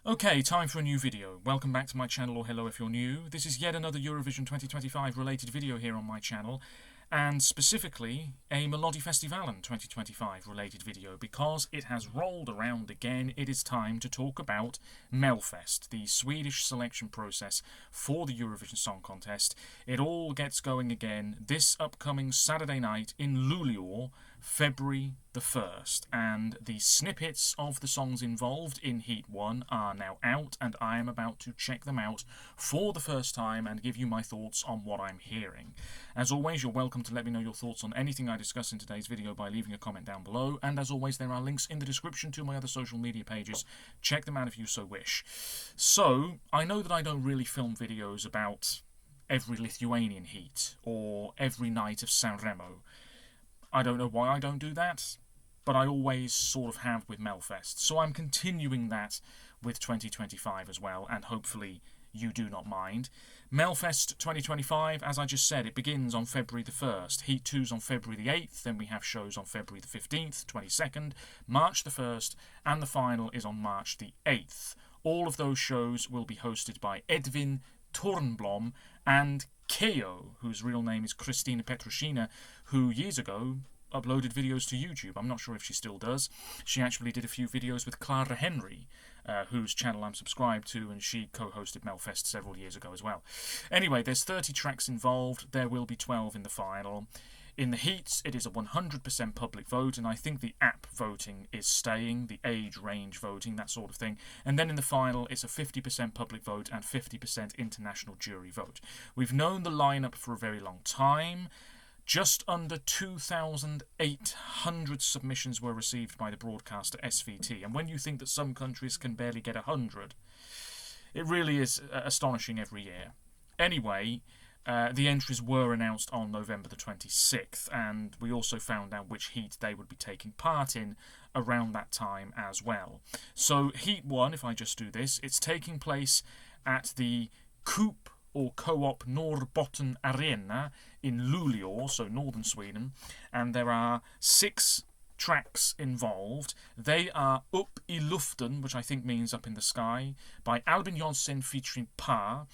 Okay, time for a new video. Welcome back to my channel, or hello if you're new. This is yet another Eurovision 2025 related video here on my channel, and specifically a Melodifestivalen 2025 related video, because it has rolled around again. It is time to talk about Melfest, the Swedish selection process for the Eurovision Song Contest. It all gets going again this upcoming Saturday night in Luleå, February the 1st, and the snippets of the songs involved in Heat 1 are now out, and I am about to check them out for the first time and give you my thoughts on what I'm hearing. As always, you're welcome to let me know your thoughts on anything I discuss in today's video by leaving a comment down below, and as always there are links in the description to my other social media pages. Check them out if you so wish. So, I know that I don't really film videos about every Lithuanian heat or every night of Sanremo. I don't know why I don't do that, but I always sort of have with Melfest. So I'm continuing that with 2025 as well, and hopefully you do not mind. Melfest 2025, as I just said, it begins on February the 1st. Heat 2's on February the 8th, then we have shows on February the 15th, 22nd, March the 1st, and the final is on March the 8th. All of those shows will be hosted by Edvin Tornblom and Keo, whose real name is Christina Petrushina, who years ago uploaded videos to YouTube. I'm not sure if she still does. She actually did a few videos with Clara Henry, whose channel I'm subscribed to, and she co-hosted Melfest several years ago as well. Anyway, there's 30 tracks involved. There will be 12 in the final. In the heats, it is a 100% public vote, and I think the app voting is staying, the age range voting, that sort of thing. And then in the final, it's a 50% public vote and 50% international jury vote. We've known the lineup for a very long time. Just under 2,800 submissions were received by the broadcaster SVT, and when you think that some countries can barely get 100, it really is astonishing every year. Anyway, the entries were announced on November the 26th, and we also found out which heat they would be taking part in around that time as well. So Heat 1, if I just do this, it's taking place at the Coop or Co-op Norrbotten Arena in Luleå, so northern Sweden, and there are 6 tracks involved. They are Upp I luften, which I think means up in the sky, by Albin Jonsson featuring Pa.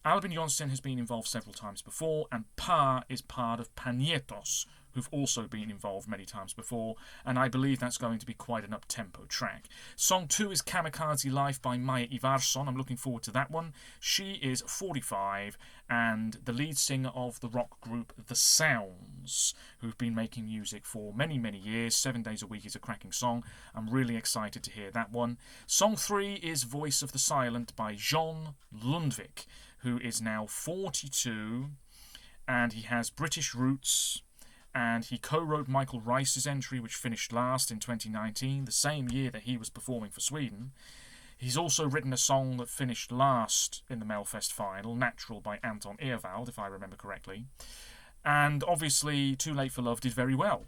Albin Jonsson has been involved several times before, and Pa is part of Panietos, who've also been involved many times before, and I believe that's going to be quite an up-tempo track. Song 2 is Kamikaze Life by Maja Ivarsson. I'm looking forward to that one. She is 45 and the lead singer of the rock group The Sounds, who've been making music for many, many years. 7 Days a Week is a cracking song. I'm really excited to hear that one. Song 3 is Voice of the Silent by John Lundvik, who is now 42, and he has British roots, and he co-wrote Michael Rice's entry, which finished last in 2019, the same year that he was performing for Sweden. He's also written a song that finished last in the Melfest final, Natural by Anton Ewald, if I remember correctly. And obviously Too Late for Love did very well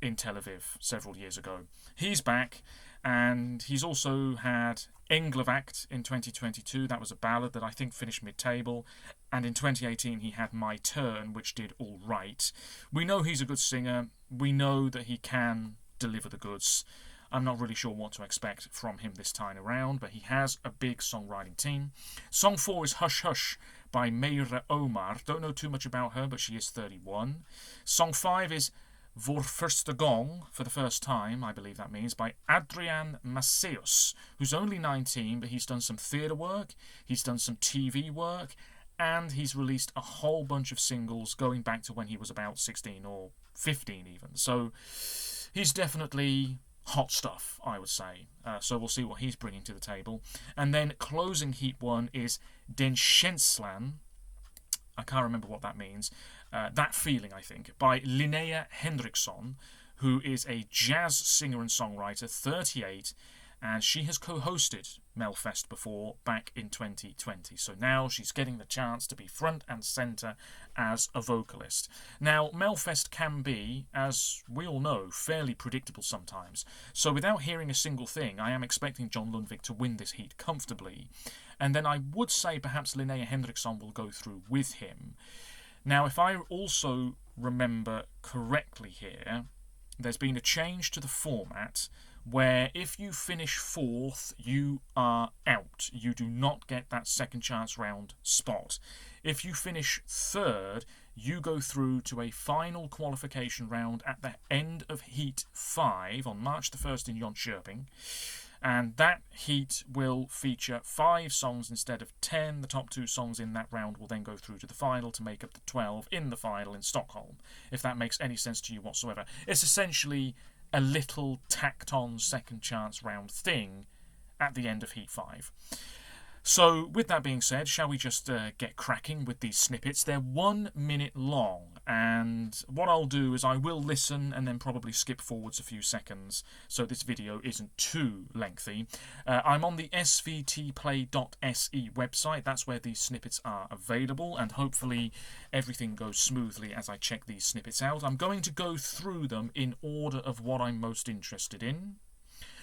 in Tel Aviv several years ago. He's back, and he's also had Englavakt in 2022. That was a ballad that I think finished mid-table, and in 2018 he had My Turn, which did all right. We know he's a good singer. We know that he can deliver the goods. I'm not really sure what to expect from him this time around, but he has a big songwriting team. Song 4 is Hush Hush by Meira Omar. Don't know too much about her, but she is 31. Song 5 is Vår första gång, for the first time, I believe that means, by Adrian Maceus, who's only 19, but he's done some theatre work, he's done some TV work, and he's released a whole bunch of singles going back to when he was about 16 or 15 even. So he's definitely hot stuff, I would say. So we'll see what he's bringing to the table. And then closing Heat 1 is Den Känslan. I can't remember what that means. That Feeling, I think, by Linnea Henriksson, who is a jazz singer and songwriter, 38, and she has co-hosted Melfest before back in 2020. So now she's getting the chance to be front and centre as a vocalist. Now, Melfest can be, as we all know, fairly predictable sometimes. So without hearing a single thing, I am expecting John Lundvik to win this heat comfortably. And then I would say perhaps Linnea Henriksson will go through with him. Now, if I also remember correctly here, there's been a change to the format where if you finish 4th, you are out. note, you do not get that second chance round spot. If you finish third, you go through to a final qualification round at the end of Heat 5 on March the 1st in Jönköping. And that heat will feature 5 songs instead of 10. The top 2 songs in that round will then go through to the final to make up the 12 in the final in Stockholm, if that makes any sense to you whatsoever. It's essentially a little tacked-on second chance round thing at the end of Heat 5. So, with that being said, shall we just get cracking with these snippets? They're 1 minute long, and what I'll do is I will listen and then probably skip forwards a few seconds so this video isn't too lengthy. I'm on the svtplay.se website. That's where these snippets are available, and hopefully everything goes smoothly as I check these snippets out. I'm going to go through them in order of what I'm most interested in.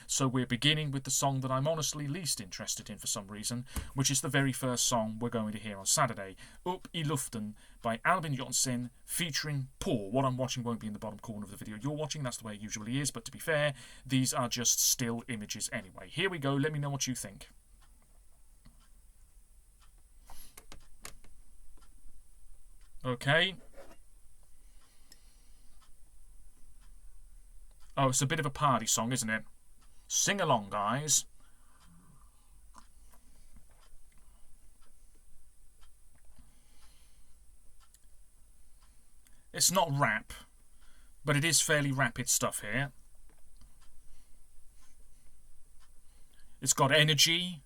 So we're beginning with the song that I'm honestly least interested in for some reason, which is the very first song we're going to hear on Saturday, Upp I Luften by Albin Johnson featuring Paul. What I'm watching won't be in the bottom corner of the video you're watching, that's the way it usually is, but to be fair, these are just still images anyway. Here we go, let me know what you think. Okay. Oh, it's a bit of a party song, isn't it? Sing along, guys. It's not rap, but it is fairly rapid stuff here. It's got energy,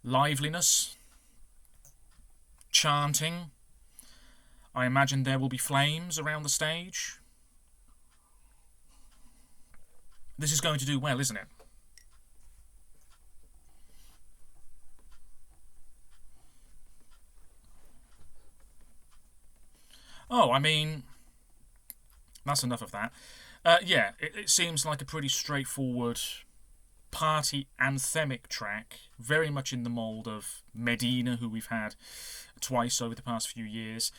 liveliness, chanting. I imagine there will be flames around the stage. This is going to do well, isn't it? Oh, I mean, that's enough of that. Yeah, it seems like a pretty straightforward party anthemic track, very much in the mould of Medina, who we've had twice over the past few years.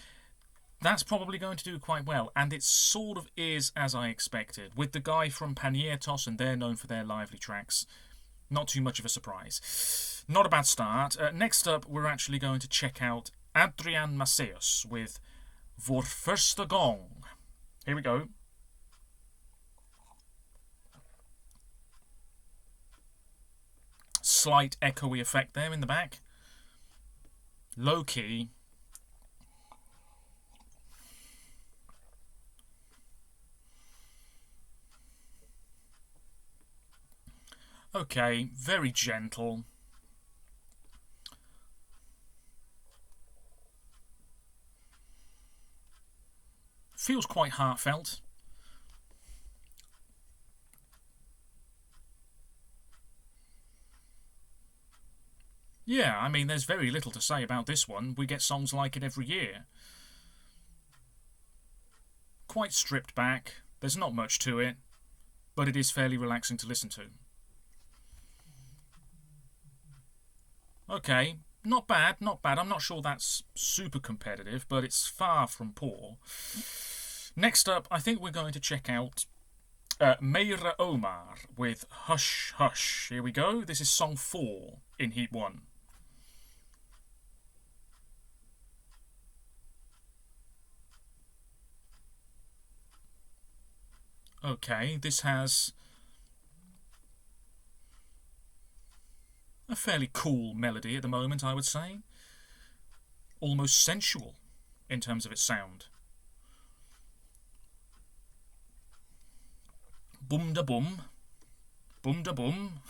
That's probably going to do quite well, and it sort of is as I expected. With the guy from Paniertos, and they're known for their lively tracks, not too much of a surprise. Not a bad start. Next up, we're actually going to check out Adrian Maceus with Vår första gång. Here we go. Slight echoey effect there in the back. Low key. Okay, very gentle. Feels quite heartfelt. Yeah, I mean, there's very little to say about this one. We get songs like it every year. Quite stripped back. There's not much to it, but it is fairly relaxing to listen to. Okay, not bad, not bad. I'm not sure that's super competitive, but it's far from poor. Next up, I think we're going to check out Meira Omar with Hush Hush. Here we go. This is song 4 in Heat 1. Okay, this has a fairly cool melody at the moment, I would say. Almost sensual in terms of its sound. Boom da boom. Boom da boom.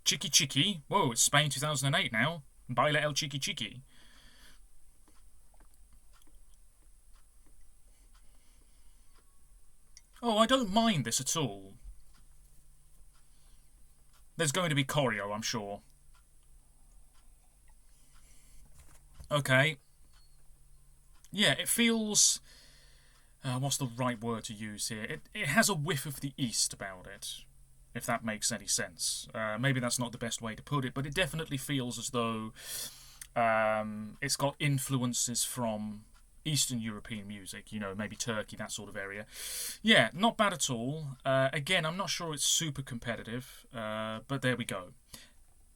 Chicky Chicky. Whoa, it's Spain 2008 now. Baila el Chicky Chicky. Oh, I don't mind this at all. There's going to be choreo, I'm sure. Okay. Yeah, it feels... what's the right word to use here? It has a whiff of the East about it, if that makes any sense. Maybe that's not the best way to put it, but it definitely feels as though it's got influences from Eastern European music, maybe Turkey, that sort of area. Yeah, not bad at all. Again, I'm not sure it's super competitive, but there we go.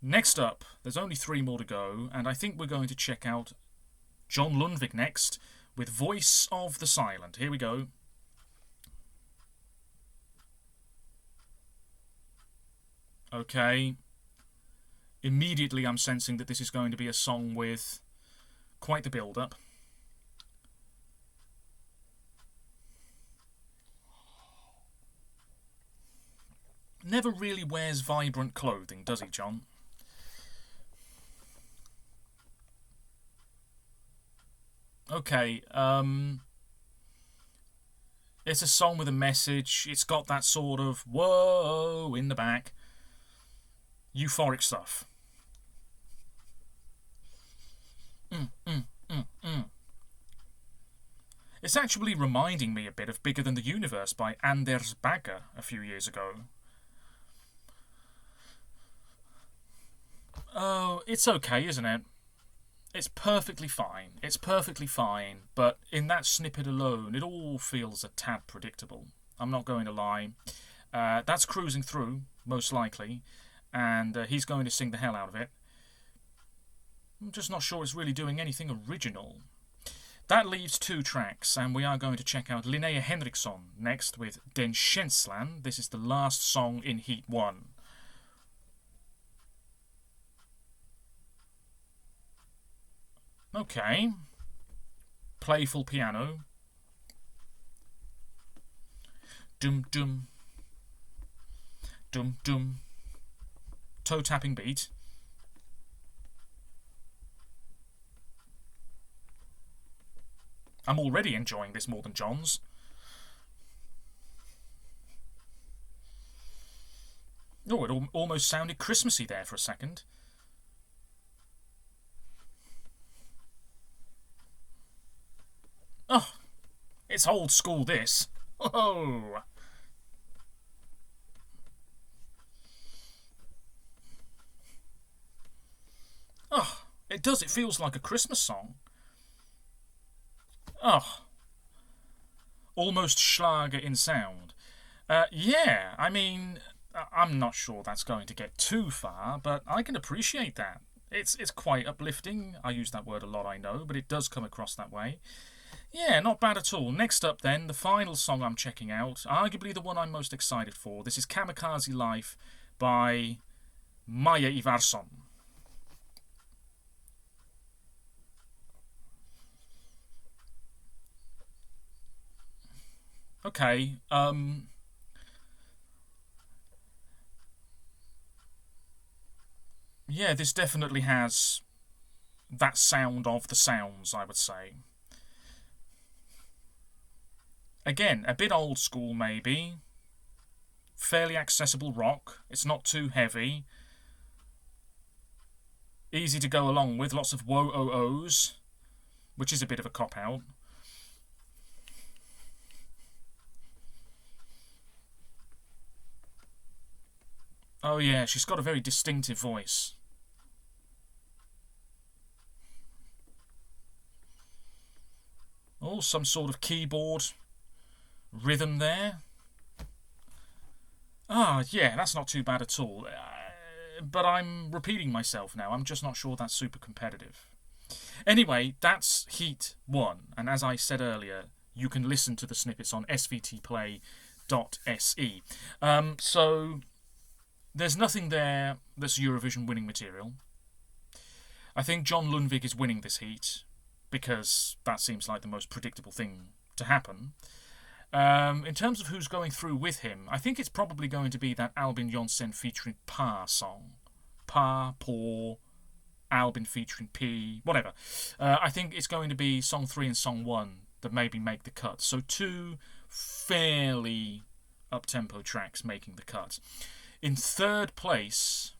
Next up, there's only 3 more to go, and I think we're going to check out John Lundvik next with Voice of the Silent. Here we go. Okay. Immediately I'm sensing that this is going to be a song with quite the build-up. Never really wears vibrant clothing, does he, John? Okay, it's a song with a message. It's got that sort of whoa in the back. Euphoric stuff. It's actually reminding me a bit of Bigger Than the Universe by Anders Bagge a few years ago. Oh, it's okay, isn't it? It's perfectly fine. It's perfectly fine, but in that snippet alone, it all feels a tad predictable. I'm not going to lie. That's cruising through, most likely, and he's going to sing the hell out of it. I'm just not sure it's really doing anything original. That leaves 2 tracks, and we are going to check out Linnea Henriksson next with Den Känslan. This is the last song in Heat 1. Okay. Playful piano. Dum dum. Dum dum. Toe tapping beat. I'm already enjoying this more than John's. Oh, it almost sounded Christmassy there for a second. Oh, it's old school, this. Oh. Oh, it does. It feels like a Christmas song. Oh. Almost Schlager in sound. Yeah, I mean, I'm not sure that's going to get too far, but I can appreciate that. It's quite uplifting. I use that word a lot, I know, but it does come across that way. Yeah, not bad at all. Next up then, the final song I'm checking out, arguably the one I'm most excited for. This is Kamikaze Life by Maja Ivarsson. Okay, yeah, this definitely has that sound of the sounds, I would say. Again, a bit old school maybe. Fairly accessible rock. It's not too heavy. Easy to go along with. Lots of whoa-oh-ohs, which is a bit of a cop-out. Oh yeah, she's got a very distinctive voice. Oh, some sort of keyboard rhythm there. Ah, yeah, that's not too bad at all. But I'm repeating myself now. I'm just not sure that's super competitive. Anyway, that's Heat 1. And as I said earlier, you can listen to the snippets on svtplay.se. So there's nothing there that's Eurovision winning material. I think John Lundvik is winning this heat because that seems like the most predictable thing to happen. In terms of who's going through with him, I think it's probably going to be that Albin Jonsen featuring Pa song. Pa, Paw, Albin featuring P, whatever. I think it's going to be song 3 and song 1 that maybe make the cut. So 2 fairly up-tempo tracks making the cut. In third place,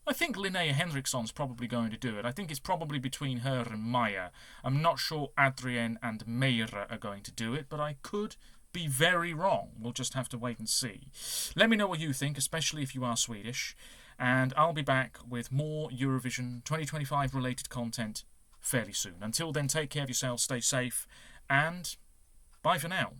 I think Linnea Henriksson's probably going to do it. I think it's probably between her and Maya. I'm not sure Adrien and Meira are going to do it, but I could be very wrong. We'll just have to wait and see. Let me know what you think, especially if you are Swedish, and I'll be back with more Eurovision 2025 related content fairly soon. Until then, take care of yourselves, stay safe, and bye for now.